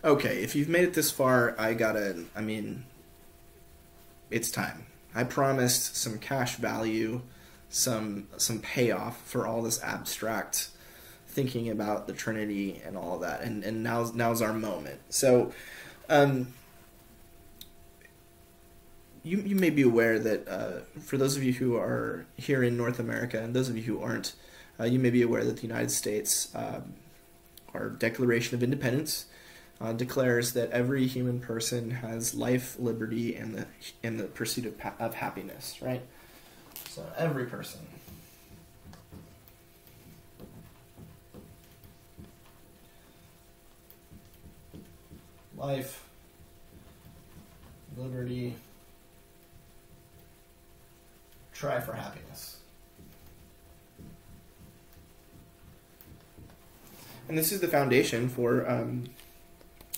Okay, if you've made it this far, it's time. I promised some cash value, some payoff for all this abstract thinking about the Trinity and all of that, and now's our moment. So, um, you may be aware that for those of you who are here in North America and those of you who aren't, you may be aware that the United States, our Declaration of Independence, declares that every human person has life, liberty, and the pursuit of happiness. Right. So every person. Life, liberty, try for happiness. And this is the foundation for,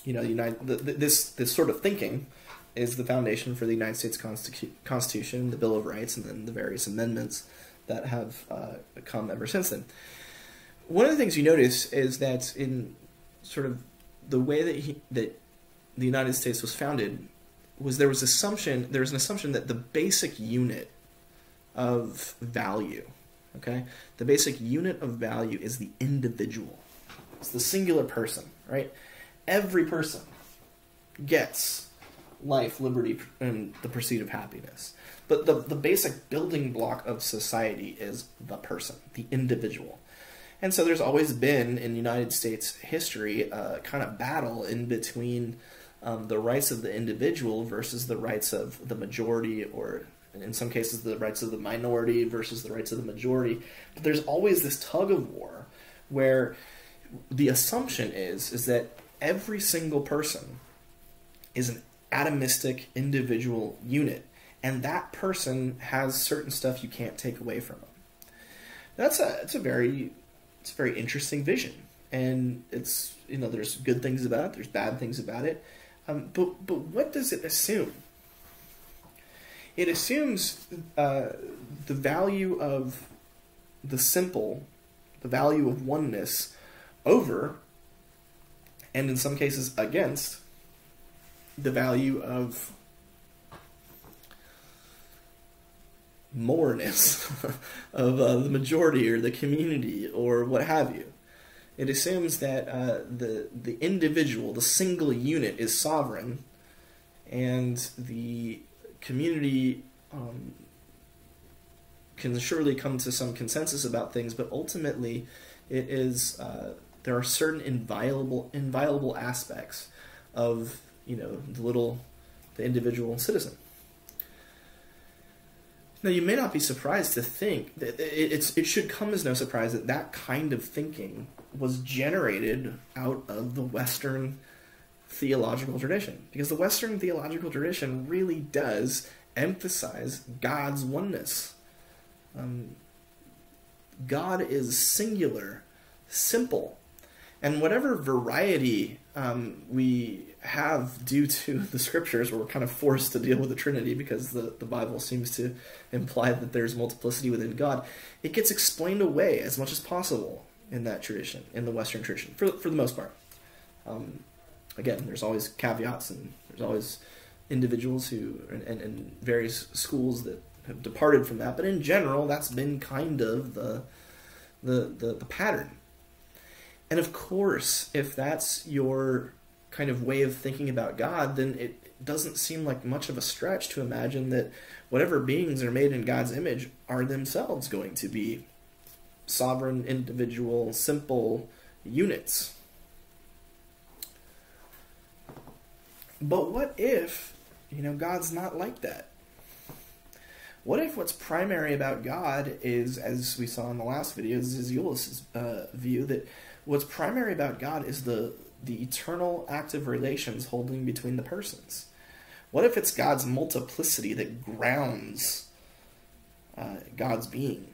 this sort of thinking is the foundation for the United States Constitution, the Bill of Rights, and then the various amendments that have come ever since then. One of the things you notice is that in sort of the way that the United States was founded there was an assumption that the basic unit of value, okay, the basic unit of value is the individual. It's the singular person, right? Every person gets life, liberty, and the pursuit of happiness. But the basic building block of society is the person, the individual. And so there's always been, in United States history, a kind of battle in between the rights of the individual versus the rights of the majority, or in some cases the rights of the minority versus the rights of the majority. But there's always this tug of war where the assumption is that every single person is an atomistic individual unit, and that person has certain stuff you can't take away from them. It's a very interesting vision, and it's, there's good things about it, there's bad things about it, but what does it assume? It assumes the value of the simple, the value of oneness, over, and in some cases against, the value of moreness of the majority or the community or what have you. It assumes that the individual, the single unit, is sovereign, and the community can surely come to some consensus about things, but ultimately it is there are certain inviolable aspects of the individual citizen. Now, you may not be surprised to think that it should come as no surprise that that kind of thinking was generated out of the Western theological tradition, because the Western theological tradition really does emphasize God's oneness. God is singular, simple, and whatever variety we have due to the scriptures, where we're kind of forced to deal with the Trinity because the Bible seems to imply that there's multiplicity within God, it gets explained away as much as possible in that tradition, in the Western tradition, for the most part. Again, there's always caveats, and there's always individuals who, and various schools that have departed from that, but in general, that's been kind of the pattern. And of course, if that's your kind of way of thinking about God, then it doesn't seem like much of a stretch to imagine that whatever beings are made in God's image are themselves going to be sovereign, individual, simple units. But what if, God's not like that? What if what's primary about God is, as we saw in the last video, is Eulis' view, that what's primary about God is the eternal active relations holding between the persons? What if it's God's multiplicity that grounds God's being?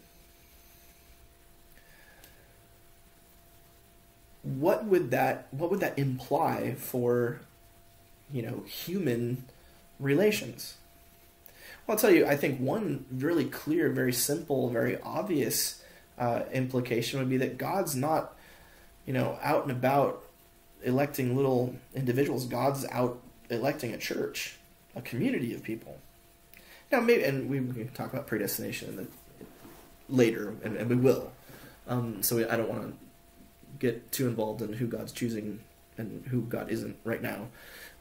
What would that imply for human relations? Well, I'll tell you, I think one really clear, very simple, very obvious implication would be that God's not, out and about electing little individuals. God's out electing a church, a community of people. Now, maybe, and we can talk about predestination later, and we will. So I don't want to get too involved in who God's choosing and who God isn't right now.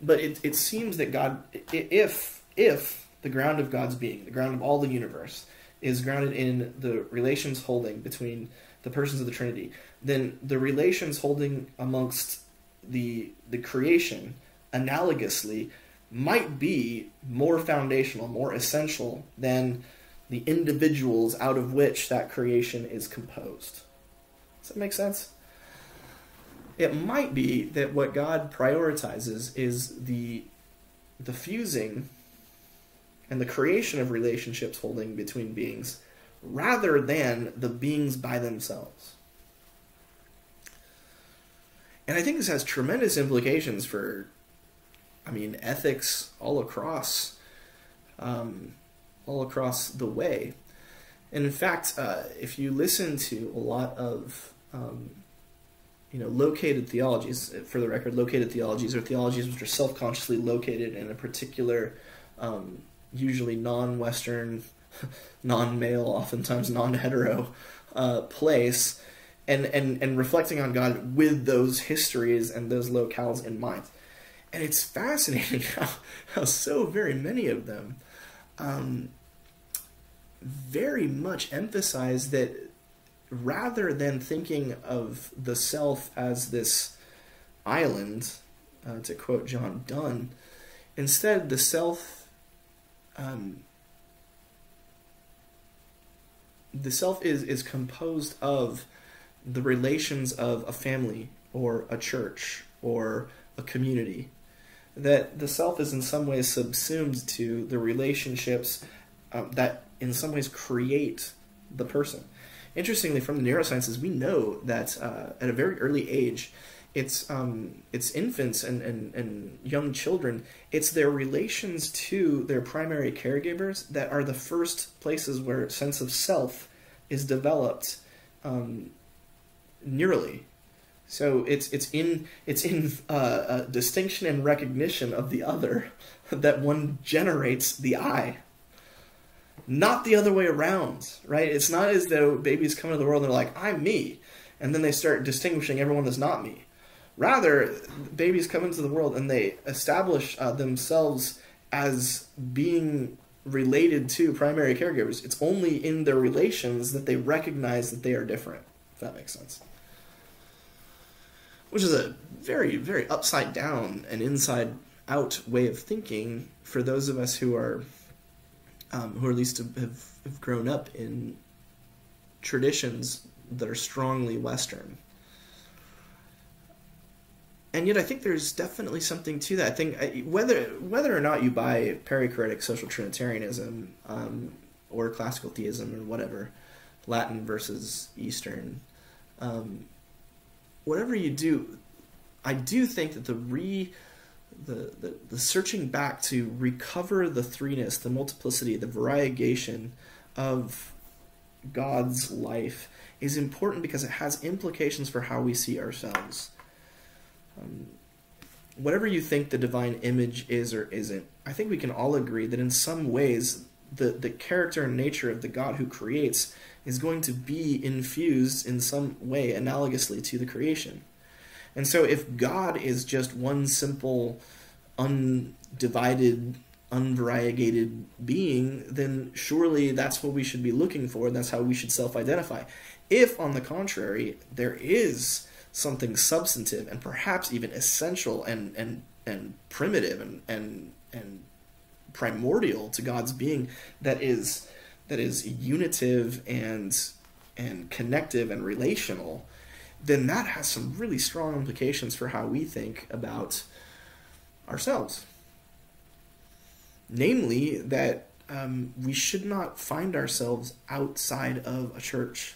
But it seems that God, if the ground of God's being, the ground of all the universe, is grounded in the relations holding between the persons of the Trinity, then the relations holding amongst the creation, analogously, might be more foundational, more essential than the individuals out of which that creation is composed. Does that make sense? It might be that what God prioritizes is the fusing and the creation of relationships holding between beings, rather than the beings by themselves. And I think this has tremendous implications for, ethics all across the way. And in fact, if you listen to a lot of located theologies, for the record, located theologies are theologies which are self-consciously located in a particular, usually non-Western, non-male, oftentimes non-hetero place, and reflecting on God with those histories and those locales in mind. And it's fascinating how so very many of them very much emphasize that rather than thinking of the self as this island, to quote John Donne, instead the self is composed of the relations of a family or a church or a community. That the self is in some ways subsumed to the relationships that in some ways create the person. Interestingly, from the neurosciences, we know that at a very early age, it's infants and young children, it's their relations to their primary caregivers that are the first places where a sense of self is developed neurally. So it's in distinction and recognition of the other that one generates the I. Not the other way around, right? It's not as though babies come into the world and they're like, I'm me, and then they start distinguishing everyone as not me. Rather, babies come into the world and they establish themselves as being related to primary caregivers. It's only in their relations that they recognize that they are different, if that makes sense. Which is a very, very upside down and inside out way of thinking for those of us who are at least have grown up in traditions that are strongly Western. And yet I think there's definitely something to that. I think whether or not you buy perichoretic social Trinitarianism or classical theism or whatever, Latin versus Eastern, whatever you do, I do think that the searching back to recover the threeness, the multiplicity, the variegation of God's life is important because it has implications for how we see ourselves. Whatever you think the divine image is or isn't, I think we can all agree that in some ways the character and nature of the God who creates is going to be infused in some way analogously to the creation. And so if God is just one simple, undivided, unvariegated being, then surely that's what we should be looking for, and that's how we should self-identify. If, on the contrary, there is something substantive and perhaps even essential and primitive and primordial to God's being that is unitive and connective and relational, then that has some really strong implications for how we think about ourselves. Namely, that we should not find ourselves outside of a church.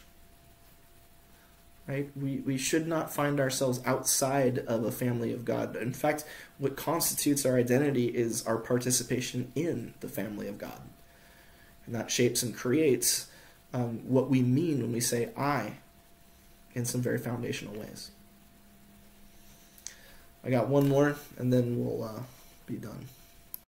Right? We should not find ourselves outside of a family of God. In fact, what constitutes our identity is our participation in the family of God. And that shapes and creates what we mean when we say I in some very foundational ways. I got one more, and then we'll be done.